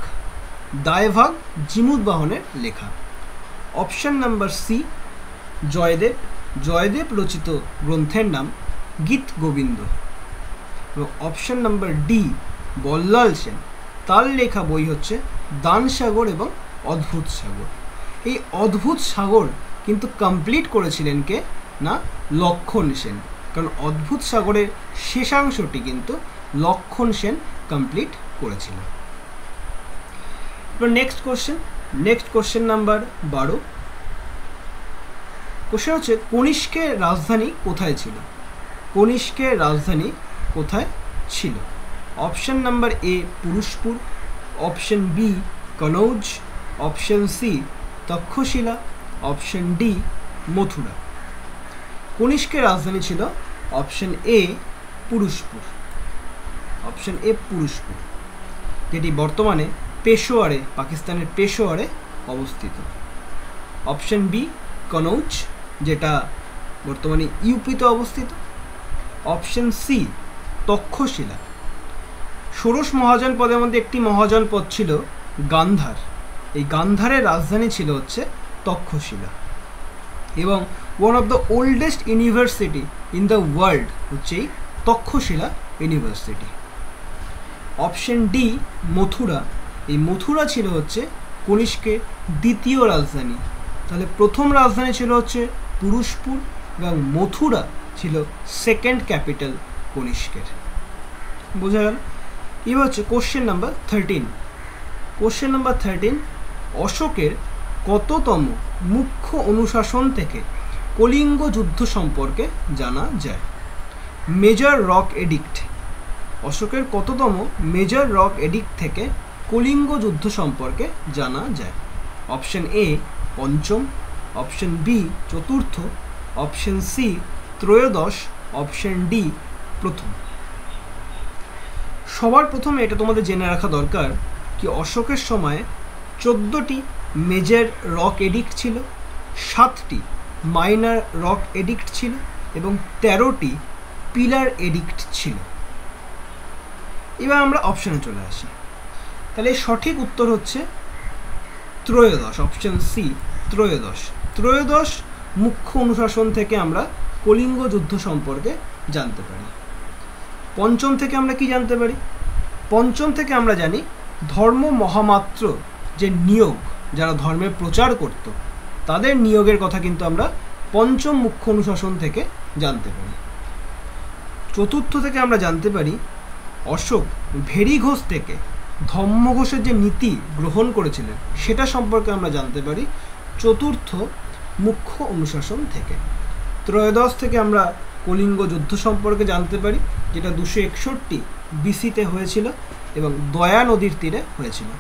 S1: দায়ভাগ জিমুদ্বাহনের লেখা। Option number C Jayadeva. Jayadeva রচিত গ্রন্থের নাম গীত গোবিন্দ। এবং option number D Ballal Sen, তার লেখা বই হচ্ছে দান সাগর এবং অদ্ভুত সাগর। এই অদ্ভুত সাগর কিন্তু কমপ্লিট করেছিলেন কে না লক্ষণ সেন, কারণ অদ্ভুত সাগরের শেষাংশটি কিন্তু লক্ষণ সেন কমপ্লিট করেছিলেন। এবার নেক্সট কোশ্চেন নাম্বার 12। কোশ্চেন হচ্ছে কনিষ্কের রাজধানী কোথায় ছিল? কনিষ্কের রাজধানী কোথায় ছিল? Option number A Purushapura, option B Kannauj, option C Taxila, option D Mathura. কনিষ্কের রাজধানী ছিল option A Purushapura. Option A Purushapura, যেটি বর্তমানে পেশোয়ারে, পাকিস্তানের পেশোয়ারে অবস্থিত। অপশন বি কনৌজ, যেটা বর্তমানে ইউপিতে অবস্থিত। Option C Taxila. ষোড়শ মহাজনপদের মধ্যে একটি মহাজনপদ ছিল গান্ধার। এই গান্ধারের রাজধানী ছিল হচ্ছে তক্ষশিলা। এবং one of the oldest university in the world হচ্ছে এই Takshashila university. Option D Mathura. এই মথুরা ছিল হচ্ছে কনিষ্কের দ্বিতীয় রাজধানী। তাহলে প্রথম রাজধানী ছিল হচ্ছে পুরুষপুর এবং মথুরা ছিল সেকেন্ড ক্যাপিটাল কনিষ্কের। বোঝা গেল? এবার হচ্ছে কোশ্চেন নাম্বার 13। কোশ্চেন নাম্বার 13, অশোকের কততম মুখ্য অনুশাসন থেকে কলিঙ্গ যুদ্ধ সম্পর্কে জানা যায়? Major rock addict. অশোকের কততম মেজর রক এডিক্ট থেকে কলিঙ্গ যুদ্ধ সম্পর্কে জানা যায়? অপশন এ পঞ্চম, অপশন বি চতুর্থ, অপশন সি ত্রয়োদশ, অপশন ডি প্রথম। সবার প্রথমে এটা তোমাদের জেনে রাখা দরকার কি অশোকের সময় 14টি মেজর রক এডিক্ট ছিল, 7টি মাইনর রক এডিক্ট ছিল এবং 13টি পিলার এডিক্ট ছিল। এবার আমরা অপশানে চলে আসি। তাহলে সঠিক উত্তর হচ্ছে ত্রয়োদশ, অপশন সি ত্রয়োদশ। ত্রয়োদশ মুখ্য অনুশাসন থেকে আমরা কলিঙ্গ যুদ্ধ সম্পর্কে জানতে পারি। পঞ্চম থেকে আমরা কি জানতে পারি? পঞ্চম থেকে আমরা জানি ধর্ম মহামাত্র যে নিয়োগ, যারা ধর্মের প্রচার করত তাদের নিয়োগের কথা কিন্তু আমরা পঞ্চম মুখ্য অনুশাসন থেকে জানতে পারি। চতুর্থ থেকে আমরা জানতে পারি অশোক ভেরি ঘোষ থেকে ধম্মঘোষের যে নীতি গ্রহণ করেছিলেন সেটা সম্পর্কে আমরা জানতে পারি চতুর্থ মুখ্য অনুশাসন থেকে। ত্রয়োদশ থেকে আমরা কলিঙ্গ যুদ্ধ সম্পর্কে জানতে পারি, যেটা 261 বিসিতে হয়েছিল এবং দয়া নদীর তীরে হয়েছিল।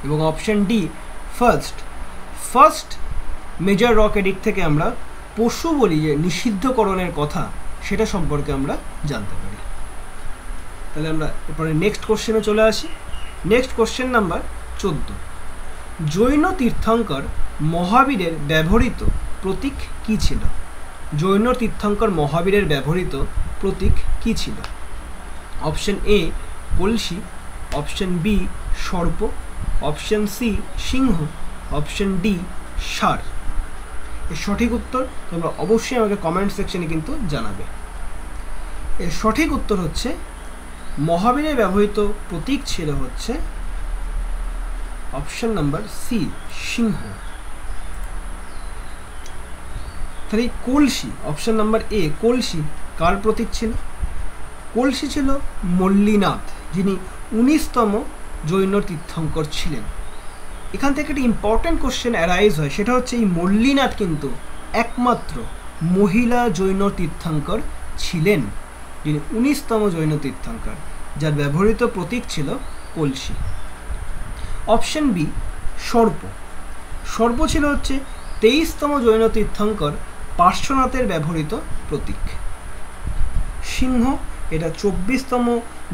S1: এবং option D first major rock addict থেকে আমরা পশু বলি যে নিষিদ্ধকরণের কথা সেটা সম্পর্কে আমরা জানতে পারি। তাহলে আমরা এরপরে নেক্সট কোশ্চেনে চলে আসি। Next question number 14। জৈন তীর্থঙ্কর মহাবীরের ব্যবহৃত প্রতীক কী ছিল? জৈন তীর্থঙ্কর মহাবীরের ব্যবহৃত প্রতীক কী ছিল? অপশন এ কলসি, অপশন বি সর্প, অপশন সি সিংহ, অপশন ডি ষাঁড়। এর সঠিক উত্তর তোমরা অবশ্যই আমাকে কমেন্ট সেকশনে কিন্তু জানাবে। এর সঠিক উত্তর হচ্ছে মহাবীরের ব্যবহৃত প্রতীক ছিল হচ্ছে অপশন নাম্বার সি সিংহ। তাহলে কলসি, অপশন নাম্বার এ কলসি কার প্রতীক ছিল? কলসি ছিল মল্লিনাথ, যিনি 19তম জৈন তীর্থঙ্কর ছিলেন। এখান থেকে একটা ইম্পর্ট্যান্ট কোশ্চেন অ্যারাইজ হয়, সেটা হচ্ছে এই মল্লিনাথ কিন্তু একমাত্র মহিলা জৈন তীর্থঙ্কর ছিলেন, যিনি 19তম জৈন তীর্থঙ্কর, যার ব্যবহৃত প্রতীক ছিল কলসি। অপশন বি সর্প। সর্প ছিল হচ্ছে 23তম জৈন তীর্থঙ্কর পার্শ্বনাথের ব্যবহৃত প্রতীক। সিংহ এটা 24তম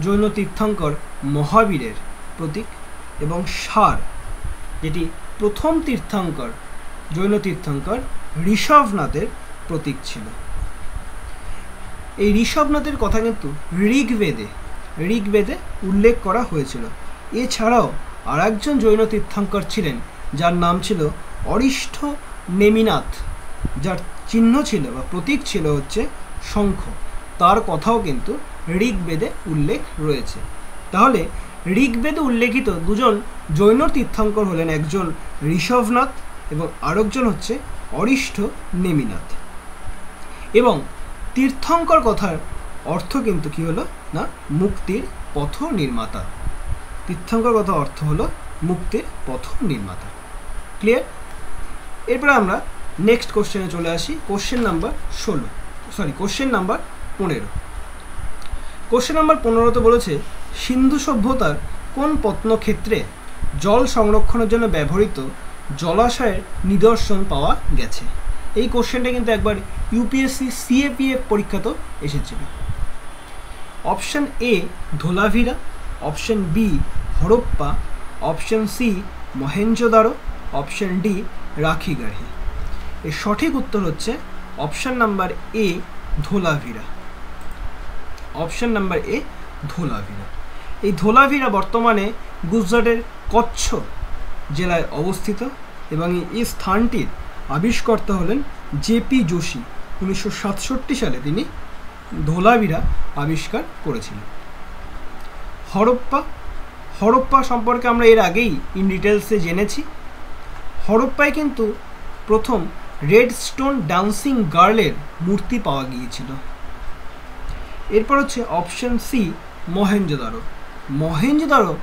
S1: জৈন তীর্থঙ্কর মহাবীরের প্রতীক। এবং ষাঁড় যেটি প্রথম তীর্থঙ্কর জৈন তীর্থঙ্কর ঋষভনাথের প্রতীক ছিল। এই ঋষভনাথের কথা কিন্তু ঋগ্বেদে উল্লেখ করা হয়েছিল। এছাড়াও আর একজন জৈন তীর্থঙ্কর ছিলেন যার নাম ছিল অরিষ্ঠ নেমিনাথ, যার চিহ্ন ছিল বা প্রতীক ছিল হচ্ছে শঙ্খ। তার কথাও কিন্তু ঋগ্বেদে উল্লেখ রয়েছে। তাহলে ঋগ্বেদে উল্লেখিত দুজন জৈন তীর্থঙ্কর হলেন একজন ঋষভনাথ এবং আরেকজন হচ্ছে অরিষ্ঠ নেমিনাথ। এবং তীর্থঙ্কর কথার অর্থ কিন্তু কি হলো না মুক্তির পথ নির্মাতা। তীর্থঙ্কর কথা অর্থ হলো মুক্তির পথ নির্মাতা। ক্লিয়ার? এরপরে আমরা নেক্সট কোশ্চেনে চলে আসি। Question number 15। কোশ্চেন নাম্বার 15তে বলেছে সিন্ধু সভ্যতার কোন প্রত্নক্ষেত্রে জল সংরক্ষণের জন্য ব্যবহৃত জলাশয়ের নিদর্শন পাওয়া গেছে? এই কোশ্চেনটা কিন্তু একবার ইউপিএসসি সিএপিএফ পরীক্ষাতেও এসেছিল। Option A Dholavira, option B Harappa, option C Mohenjodaro, option D Rakhigarhi. এর সঠিক উত্তর হচ্ছে option number A Dholavira. Option number A Dholavira. এই ধোলাভিরা বর্তমানে গুজরাটের কচ্ছ জেলায় অবস্থিত এবং এই স্থানটির আবিষ্কর্তা হলেন জেপি যোশী। 1967 সালে তিনি ধোলাভিরা আবিষ্কার করেছিলেন। হরপ্পা সম্পর্কে আমরা এর আগেই ইন ডিটেলসে জেনেছি। হরপ্পায় কিন্তু প্রথম রেড স্টোন ডান্সিং গার্লের মূর্তি পাওয়া গিয়েছিল। এরপর হচ্ছে অপশন সি মহেঞ্জোদারো। মহেঞ্জোদারো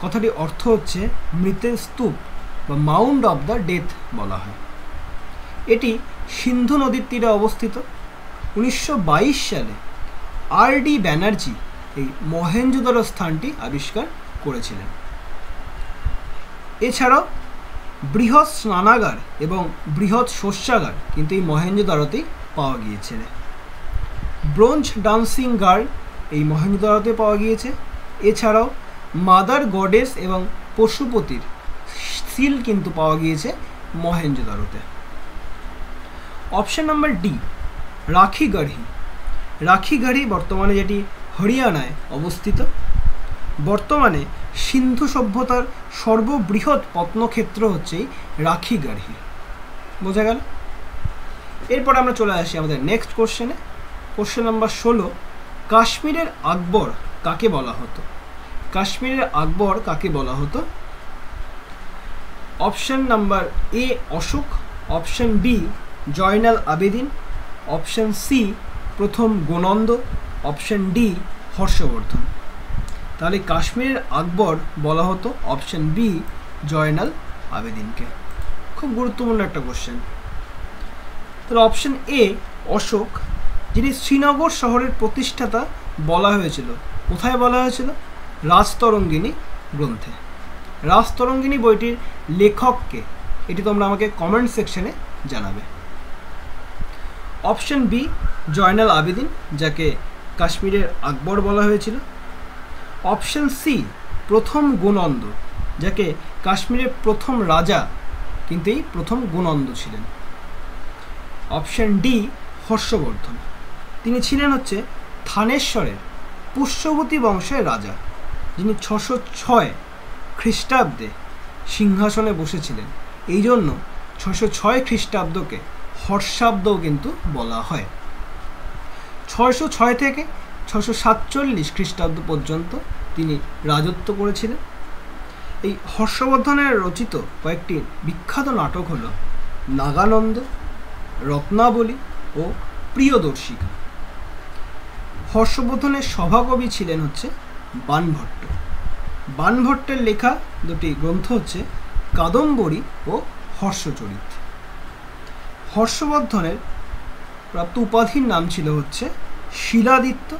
S1: কথাটি অর্থ হচ্ছে মৃতের স্তূপ বা মাউন্ট অফ দ্য ডেথ বলা হয়। এটি সিন্ধু নদীর তীরে অবস্থিত। 1922 সালে আর.ডি. ব্যানার্জি এই মহেঞ্জোদারো স্থানটি আবিষ্কার করেছিলেন। এছাড়াও বৃহৎ স্নানাগার এবং বৃহৎ শস্যাগার কিন্তু এই মহেঞ্জোদারোতেই পাওয়া গিয়েছিল। ব্রোঞ্জ ডান্সিং গার্ল এই মহেঞ্জোদারোতে পাওয়া গিয়েছে। এছাড়াও মাদার গডেস এবং পশুপতির সিল কিন্তু পাওয়া গিয়েছে মহেঞ্জোদারোতে। Option number D Rakhigarhi. Rakhigarhi বর্তমানে যেটি হরিয়ানায় অবস্থিত বর্তমানে সিন্ধু সভ্যতার সর্ববৃহৎ প্রত্নক্ষেত্র হচ্ছে রাখিগাড়ি। বোঝা গেল? এরপর আমরা চলে আসি আমাদের নেক্সট কোশ্চেনে। কোশ্চেন নাম্বার 16, কাশ্মীরের আকবর কাকে বলা হতো? কাশ্মীরের আকবর কাকে বলা হতো? Option number A Ashoka, option B Zainul Abedin, option C প্রথম গোনন্দ, অপশন ডি হর্ষবর্ধন। তাহলে কাশ্মীরের আকবর বলা হতো অপশন বি জয়নাল আবেদিনকে। খুব গুরুত্বপূর্ণ একটা কোশ্চেন। তাহলে অপশন এ অশোক, যিনি শ্রীনগর শহরের প্রতিষ্ঠাতা বলা হয়েছিল, কোথায় বলা হয়েছিল? রাজতরঙ্গিনী গ্রন্থে। রাজতরঙ্গিনী বইটির লেখককে, এটি তোমরা আমাকে কমেন্ট সেকশনে জানাবে। অপশন বি জয়নাল আবেদিন, যাকে কাশ্মীরের আকবর বলা হয়েছিল। অপশন সি প্রথম গোনন্দ, যাকে কাশ্মীরের প্রথম রাজা, কিন্তু এই প্রথম গোনন্দ ছিলেন। অপশন ডি হর্ষবর্ধন, তিনি ছিলেন হচ্ছে থানেশ্বরের পুষ্যবতী বংশের রাজা, যিনি 606 খ্রিস্টাব্দে সিংহাসনে বসেছিলেন। এই জন্য 606 খ্রিস্টাব্দকে হর্ষাব্দও কিন্তু বলা হয়। 606 থেকে 647 খ্রিস্টাব্দ পর্যন্ত তিনি রাজত্ব করেছিলেন। এই হর্ষবর্ধনের রচিত কয়েকটি বিখ্যাত নাটক হল নাগানন্দ, রত্নাবলী ও প্রিয়দর্শিকা। হর্ষবর্ধনের সভাকবি ছিলেন হচ্ছে বাণভট্ট। বাণভট্টের লেখা দুটি গ্রন্থ হচ্ছে কাদম্বরী ও হর্ষচরিত। হর্ষবর্ধনের প্রাপ্ত উপাধির নাম ছিল হচ্ছে শিলাদিত্য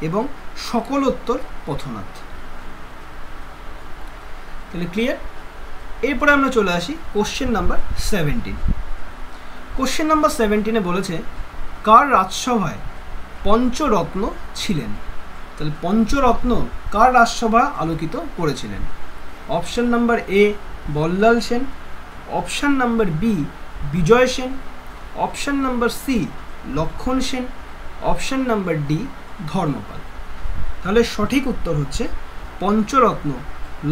S1: এবং সকলোত্তর পথনাথ। তাহলে ক্লিয়ার? এরপরে আমরা চলে আসি কোশ্চেন নাম্বার 17। কোশ্চেন নাম্বার 17-এ বলেছে কার রাজসভায় পঞ্চরত্ন ছিলেন? তাহলে পঞ্চরত্ন কার রাজসভা আলোকিত করেছিলেন? Option number A Ballal Sen, option number B Vijay Sen, option number C Lakshman Sen, option number D Dharmapala. তাহলে সঠিক উত্তর হচ্ছে পঞ্চরত্ন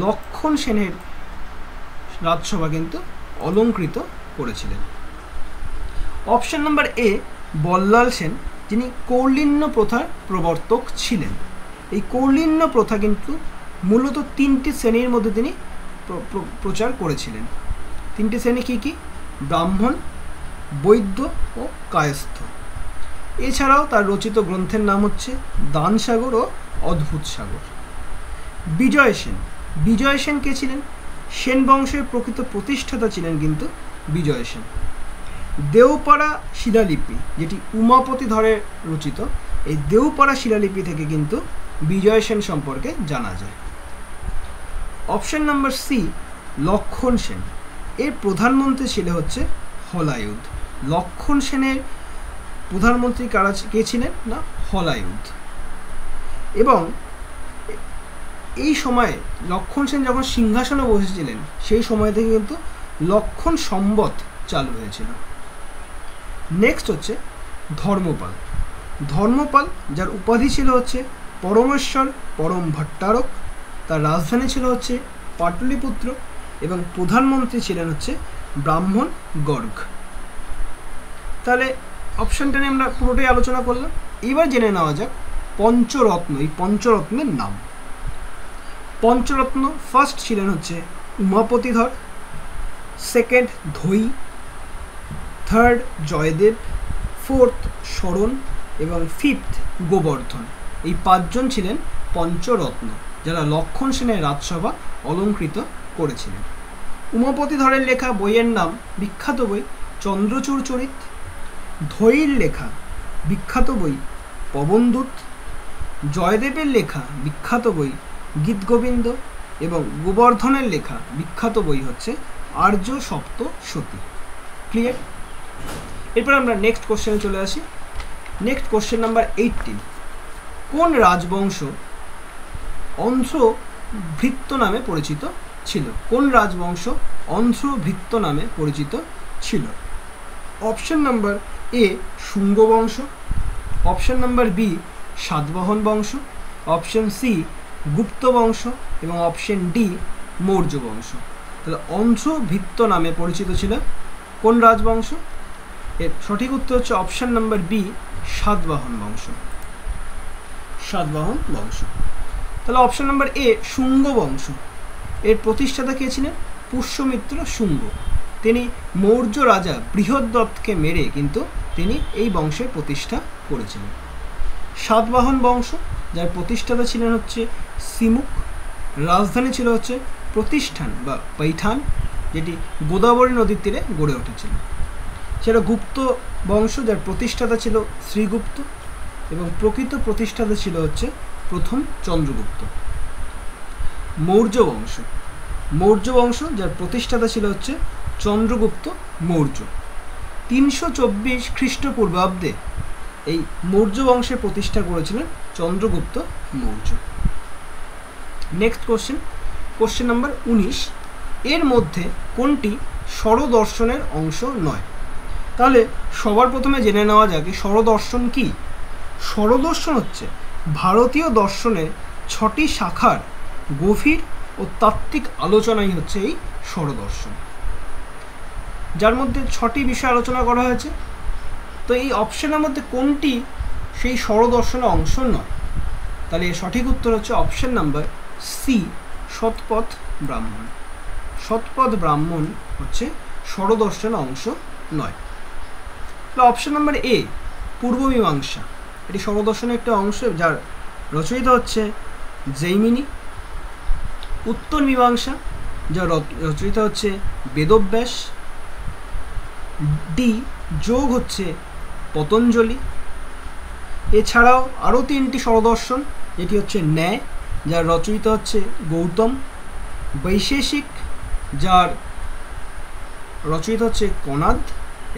S1: লক্ষণ সেনের রাজসভা কিন্তু অলঙ্কৃত করেছিলেন। Option number A Ballal Sen, যিনি কৌলিন্য প্রথার প্রবর্তক ছিলেন। এই কৌলিন্য প্রথা কিন্তু মূলত 3টি শ্রেণীর মধ্যে তিনি প্রচার করেছিলেন। 3টি শ্রেণী কী কী? ব্রাহ্মণ, বৈদ্য ও কায়স্থ। এছাড়াও তার রচিত গ্রন্থের নাম হচ্ছে দানসাগর ও অদ্ভুত সাগর। বিজয় সেন, বিজয় সেন কে ছিলেন? সেন বংশের প্রকৃত প্রতিষ্ঠাতা ছিলেন কিন্তু বিজয় সেন। দেওপাড়া শিলালিপি, যেটি উমাপতি ধরে রচিত, এই দেওপাড়া শিলালিপি থেকে কিন্তু বিজয় সেন সম্পর্কে জানা যায়। Option number C Lakshman Sen, এর প্রধানমন্ত্রী ছিল হচ্ছে হলায়ুধ। লক্ষণ সেনের প্রধানমন্ত্রী কারা কে ছিলেন? না হলায়ুধ। এবং এই সময়ে লক্ষণ সেন যখন সিংহাসনে বসেছিলেন, সেই সময় থেকে কিন্তু লক্ষণ সম্বত চালু হয়েছিল। নেক্সট হচ্ছে ধর্মপাল। ধর্মপাল, যার উপাধি ছিল হচ্ছে পরমেশ্বর পরম ভট্টারক, তার রাজধানী ছিল হচ্ছে পাটলিপুত্র এবং প্রধানমন্ত্রী ছিলেন হচ্ছে ব্রাহ্মণ গর্গ। তাহলে অপশানটা নিয়ে আমরা পুরোটাই আলোচনা করলাম। এবার জেনে নেওয়া যাক পঞ্চরত্ন, এই পঞ্চরত্নের নাম। পঞ্চরত্ন ফার্স্ট ছিলেন হচ্ছে Umapatidhar, second ধৈ, third Joydeb, fourth শরণ এবং ফিফথ গোবর্ধন। এই 5 জন ছিলেন পঞ্চরত্ন, যারা লক্ষণ সেনের রাজসভা অলঙ্কৃত করেছিলেন। উমাপতিধরের লেখা বইয়ের নাম বিখ্যাত বই চন্দ্রচূড় চরিত, ধৈর লেখা বিখ্যাত বই পবনদূত, জয়দেবের লেখা বিখ্যাত বই গীতগোবিন্দ এবং গোবর্ধনের লেখা বিখ্যাত বই হচ্ছে আর্য সপ্ত সতী। ক্লিয়ার? এরপর আমরা নেক্সট কোশ্চেনে চলে আসি। নেক্সট কোশ্চেন নাম্বার 18, কোন রাজবংশ অন্ধ্রভৃত্য নামে পরিচিত ছিল? কোন রাজবংশ অন্ধ্রভৃত্য নামে পরিচিত ছিল? অপশন নাম্বার এ শুঙ্গ বংশ, অপশন নাম্বার বি সাতবাহন বংশ, অপশন সি গুপ্ত বংশ এবং অপশন ডি মৌর্য বংশ। তাহলে অন্ধ্রভিত্ত নামে পরিচিত ছিল কোন রাজবংশ? এর সঠিক উত্তর হচ্ছে অপশন নাম্বার বি সাতবাহন বংশ। সাতবাহন বংশ। তাহলে অপশন নাম্বার এ শুঙ্গ বংশ। এর প্রতিষ্ঠাতা কে ছিলেন? পুষ্যমিত্র শুঙ্গ। তিনি মৌর্য রাজা বৃহদ্রথকে মেরে কিন্তু তিনি এই বংশের প্রতিষ্ঠা করেছিলেন। সাতবাহন বংশ, যার প্রতিষ্ঠাতা ছিলেন হচ্ছে সিমুক। রাজধানী ছিল হচ্ছে প্রতিষ্ঠান বা পৈঠান, যেটি গোদাবরী নদীর তীরে গড়ে উঠেছিল। সেটা গুপ্ত বংশ, যার প্রতিষ্ঠাতা ছিল শ্রীগুপ্ত এবং প্রকৃত প্রতিষ্ঠাতা ছিল হচ্ছে প্রথম চন্দ্রগুপ্ত। মৌর্য বংশ। মৌর্য বংশ, যার প্রতিষ্ঠাতা ছিল হচ্ছে চন্দ্রগুপ্ত মৌর্য। 324 খ্রিস্টপূর্বাব্দে এই মৌর্য বংশের প্রতিষ্ঠা করেছিলেন Chandragupta Maurya. Next question, question number 19। এর মধ্যে কোনটি স্বরদর্শনের অংশ নয়? তাহলে সবার প্রথমে জেনে নেওয়া যাক স্বরদর্শন কি। স্বরদর্শন হচ্ছে ভারতীয় দর্শনের 6টি শাখার গভীর ও তাত্ত্বিক আলোচনাই হচ্ছে এই স্বরদর্শন, যার মধ্যে 6টি বিষয় আলোচনা করা হয়েছে। তো এই অপশনের মধ্যে কোনটি সেই স্বরদর্শনের অংশ নয়? তাহলে এর সঠিক উত্তর হচ্ছে অপশন নাম্বার সি শতপথ ব্রাহ্মণ। শতপথ ব্রাহ্মণ হচ্ছে স্বরদর্শনের অংশ নয়। তাহলে অপশন নাম্বার এ পূর্ব মীমাংসা, এটি স্বরদর্শনের একটা অংশ, যার রচয়িতা হচ্ছে জৈমিনী। উত্তর মীমাংসা, যার রচয়িতা হচ্ছে বেদব্যাস। ডি যোগ হচ্ছে পতঞ্জলি। এছাড়াও আরও 3টি স্বরদর্শন, যেটি হচ্ছে ন্যায়, যার রচয়িতা হচ্ছে গৌতম। বৈশেষিক, যার রচয়িতা হচ্ছে কনাদ।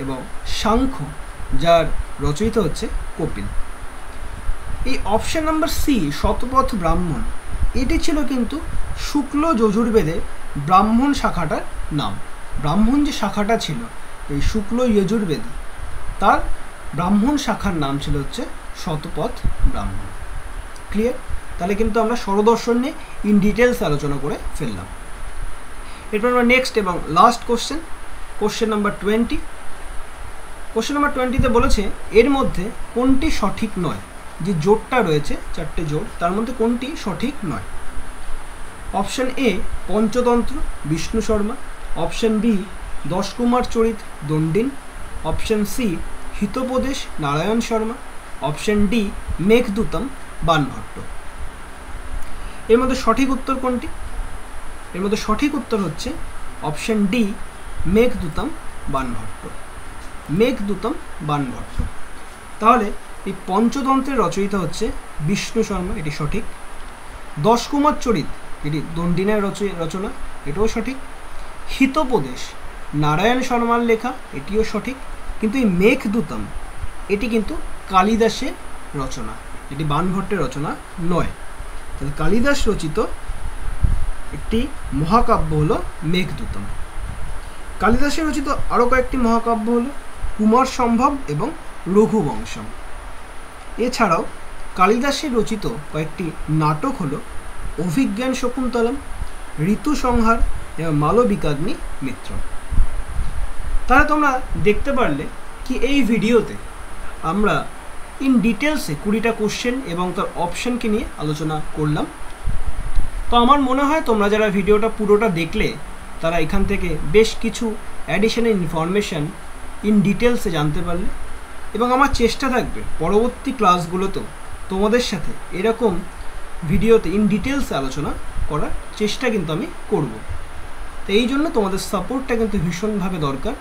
S1: এবং সাংখ্য, যার রচয়িতা হচ্ছে কপিল। এই অপশন নাম্বার সি শতপথ ব্রাহ্মণ, এটি ছিল কিন্তু শুক্ল যজুর্বেদের ব্রাহ্মণ শাখাটার নাম। ব্রাহ্মণ যে শাখাটা ছিল এই শুক্ল যজুর্বেদ, তার ব্রাহ্মণ শাখার নাম ছিল হচ্ছে শতপথ ব্রাহ্মণ। ক্লিয়ার? তাহলে কিন্তু আমরা স্বরদর্শন নিয়ে ইন ডিটেলস আলোচনা করে ফেললাম। এরপর আমরা নেক্সট এবং last question, question number 20। Question number 20তে বলেছে এর মধ্যে কোনটি সঠিক নয়? যে জোটটা রয়েছে 4টে জোট, তার মধ্যে কোনটি সঠিক নয়? Option A Panchatantra Vishnu Sharma. Option B Dashakumara Charita Dandin. Option C Hitopadesha Narayana Sharma. Option D Meghadutam Banabhatta. এর মধ্যে সঠিক উত্তর কোনটি? এর মধ্যে সঠিক উত্তর হচ্ছে অপশন ডি মেঘদূতম বাণভট্ট। মেঘদূতম বাণভট্ট। তাহলে এই পঞ্চতন্ত্রের রচয়িতা হচ্ছে বিষ্ণু শর্মা, এটি সঠিক। দশকুমার চরিত, এটি দণ্ডিনের রচনা, এটাও সঠিক। হিতোপদেশ নারায়ণ শর্মার লেখা, এটিও সঠিক। কিন্তু এই মেঘদূতম এটি কিন্তু কালিদাসের রচনা, এটি বাণভট্টের রচনা নয়। তাহলে কালিদাস রচিত একটি মহাকাব্য হলো মেঘদূতম। কালিদাসের রচিত আরও কয়েকটি মহাকাব্য হলো কুমার সম্ভব এবং রঘুবংশম। এছাড়াও কালিদাসের রচিত কয়েকটি নাটক হলো অভিজ্ঞান শকুন্তলম, ঋতু সংহার এবং মালবিকাগ্নি মিত্র। তাহলে তোমরা দেখতে পারলে কি এই ভিডিওতে আমরা ইন ডিটেলসে 20টা কোশ্চেন এবং তার অপশানকে নিয়ে আলোচনা করলাম। তো আমার মনে হয় তোমরা যারা ভিডিওটা পুরোটা দেখলে তারা এখান থেকে বেশ কিছু অ্যাডিশনাল ইনফরমেশান ইন ডিটেলসে জানতে পারলে, এবং আমার চেষ্টা থাকবে পরবর্তী ক্লাসগুলোতেও তোমাদের সাথে এরকম ভিডিওতে ইন ডিটেলসে আলোচনা করার চেষ্টা কিন্তু আমি করব। তো এই জন্য তোমাদের সাপোর্টটা কিন্তু ভীষণভাবে দরকার।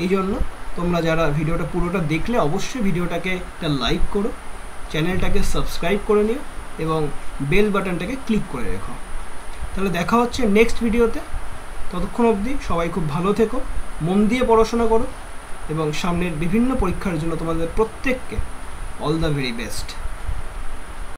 S1: এই জন্য তোমরা যারা ভিডিওটা পুরোটা দেখলে অবশ্যই ভিডিওটাকে একটা লাইক করো, চ্যানেলটাকে সাবস্ক্রাইব করে নিও এবং বেল বাটনটাকে ক্লিক করে রেখো। তাহলে দেখা হচ্ছে নেক্সট ভিডিওতে। ততক্ষণ অবধি সবাই খুব ভালো থেকো, মন দিয়ে পড়াশোনা করো এবং সামনের বিভিন্ন পরীক্ষার জন্য তোমাদের প্রত্যেককে অল দ্য ভেরি বেস্ট।